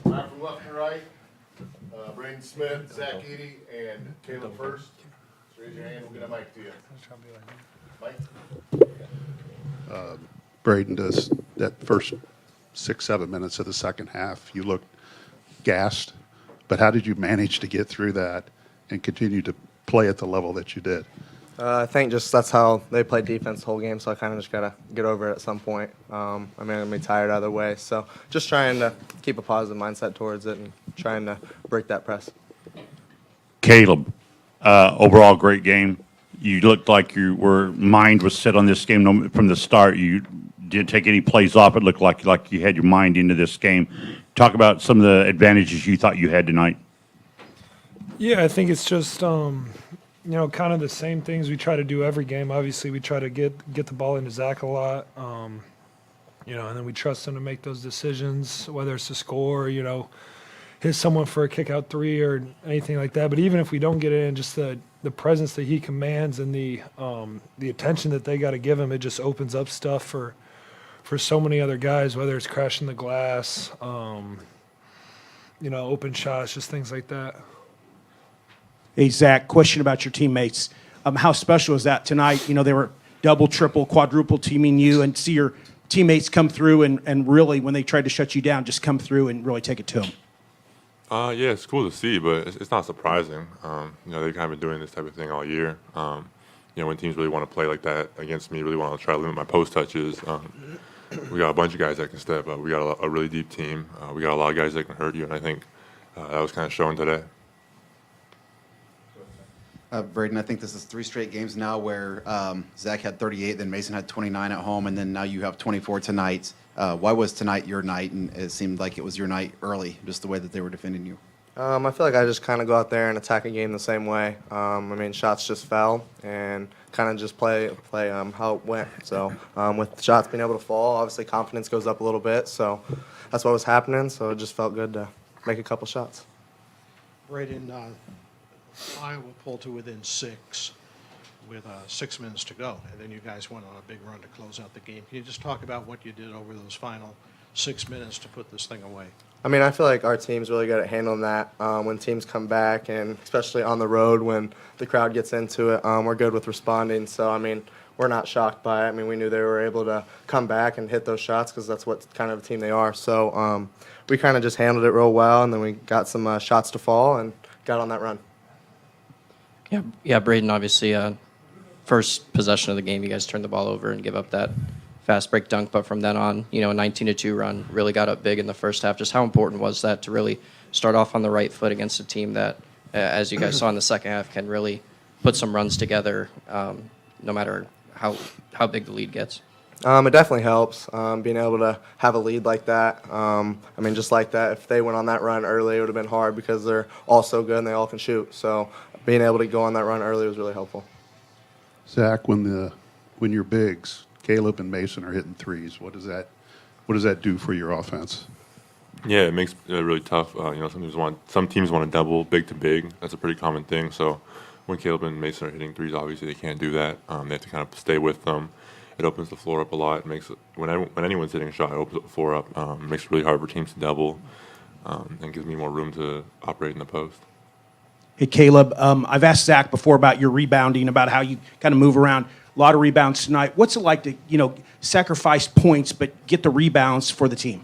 Time from left to right. Braden Smith, Zach Eady, and Caleb first. So raise your hand. We'll get a mic to you. Mike? Braden, does that first 6-7 minutes of the second half, you looked gassed, but how did you manage to get through that and continue to play at the level that you did? I think just that's how they play defense the whole game, so I kind of just got to get over it at some point. I'm going to be tired either way, so just trying to keep a positive mindset towards it and trying to break that press. Caleb, overall great game. You looked like your mind was set on this game from the start. You didn't take any plays off. It looked like you had your mind into this game. Talk about some of the advantages you thought you had tonight. Yeah, I think it's just kind of the same things we try to do every game. Obviously, we try to get the ball into Zach a lot, and then we trust him to make those decisions, whether it's to score, hit someone for a kick-out three or anything like that. But even if we don't get it in, just the presence that he commands and the attention that they got to give him, it just opens up stuff for so many other guys, whether it's crashing the glass, open shots, just things like that. Hey, Zach, question about your teammates. How special is that tonight? They were double, triple, quadruple teaming you, and see your teammates come through and really, when they tried to shut you down, just come through and really take it to them. Yeah, it's cool to see, but it's not surprising. They've kind of been doing this type of thing all year. When teams really want to play like that against me, really want to try to limit my post touches. We got a bunch of guys that can step up. We got a really deep team. We got a lot of guys that can hurt you, and I think that was kind of shown today. Braden, I think this is 3 straight games now where Zach had 38, then Mason had 29 at home, and then now you have 24 tonight. Why was tonight your night? And it seemed like it was your night early, just the way that they were defending you. I feel like I just kind of go out there and attack a game the same way. Shots just fell and kind of just play how it went. So with shots being able to fall, obviously confidence goes up a little bit. So that's what was happening. So it just felt good to make a couple shots. Braden, Iowa pulled to within 6 with 6 minutes to go, and then you guys went on a big run to close out the game. Can you just talk about what you did over those final 6 minutes to put this thing away? I feel like our team's really good at handling that. When teams come back, and especially on the road when the crowd gets into it, we're good with responding. So, we're not shocked by it. We knew they were able to come back and hit those shots because that's what kind of a team they are. So we kind of just handled it real well, and then we got some shots to fall and got on that run. Yeah, Braden, obviously, first possession of the game, you guys turned the ball over and give up that fast break dunk. But from then on, a 19-2 run, really got up big in the first half. Just how important was that to really start off on the right foot against a team that, as you guys saw in the second half, can really put some runs together no matter how big the lead gets? It definitely helps, being able to have a lead like that. Just like that, if they went on that run early, it would have been hard because they're all so good and they all can shoot. So being able to go on that run early was really helpful. Zach, when your bigs, Caleb and Mason, are hitting threes, what does that do for your offense? Yeah, it makes it really tough. Some teams want to double big to big. That's a pretty common thing. So when Caleb and Mason are hitting threes, obviously they can't do that. They have to kind of stay with them. It opens the floor up a lot. It makes it, when anyone's hitting a shot, it opens the floor up. It makes it really hard for teams to double, and gives me more room to operate in the post. Hey, Caleb, I've asked Zach before about your rebounding, about how you kind of move around. A lot of rebounds tonight. What's it like to, sacrifice points but get the rebounds for the team?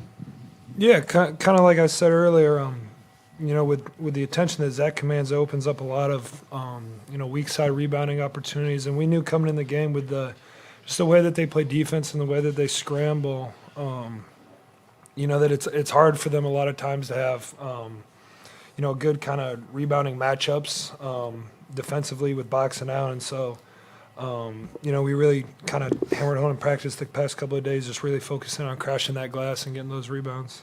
Yeah, kind of like I said earlier, with the attention that Zach commands, it opens up a lot of, weak side rebounding opportunities. And we knew coming in the game with just the way that they play defense and the way that they scramble, that it's hard for them a lot of times to have, good kind of rebounding matchups defensively with boxing out. And so, we really kind of hammered home in practice the past couple of days, just really focusing on crashing that glass and getting those rebounds.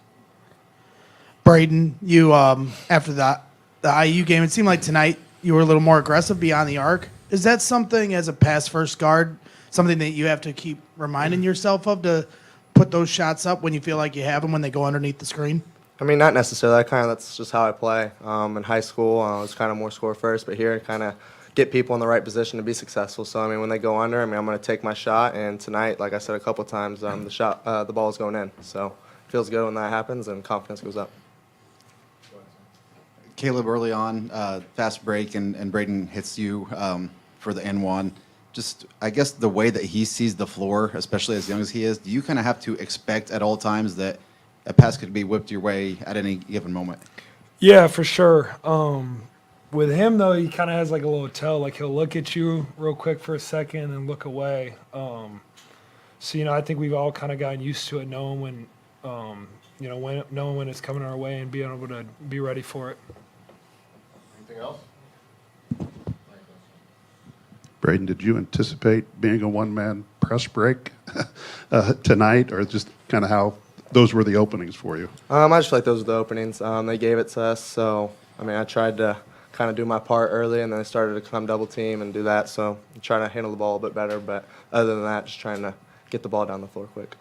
Braden, you after the IU game, it seemed like tonight you were a little more aggressive beyond the arc. Is that something as a pass-first guard, something that you have to keep reminding yourself of to put those shots up when you feel like you have them when they go underneath the screen? Not necessarily. That's just how I play. In high school, I was kind of more score first, but here I kind of get people in the right position to be successful. So, when they go under, I'm going to take my shot. And tonight, like I said a couple of times, the ball is going in. So it feels good when that happens and confidence goes up. Caleb, early on, fast break, and Braden hits you for the N1. Just, I guess, the way that he sees the floor, especially as young as he is, do you kind of have to expect at all times that a pass could be whipped your way at any given moment? Yeah, for sure. With him though, he kind of has like a little tell. Like he'll look at you real quick for a second and look away. So I think we've all kind of gotten used to it, knowing when, knowing when it's coming our way and being able to be ready for it. Anything else? Braden, did you anticipate being a one-man press break tonight, or just kind of how those were the openings for you? I just feel like those were the openings. They gave it to us, so I tried to kind of do my part early, and then I started to come double team and do that. So I'm trying to handle the ball a bit better, but other than that, just trying to get the ball down the floor quick.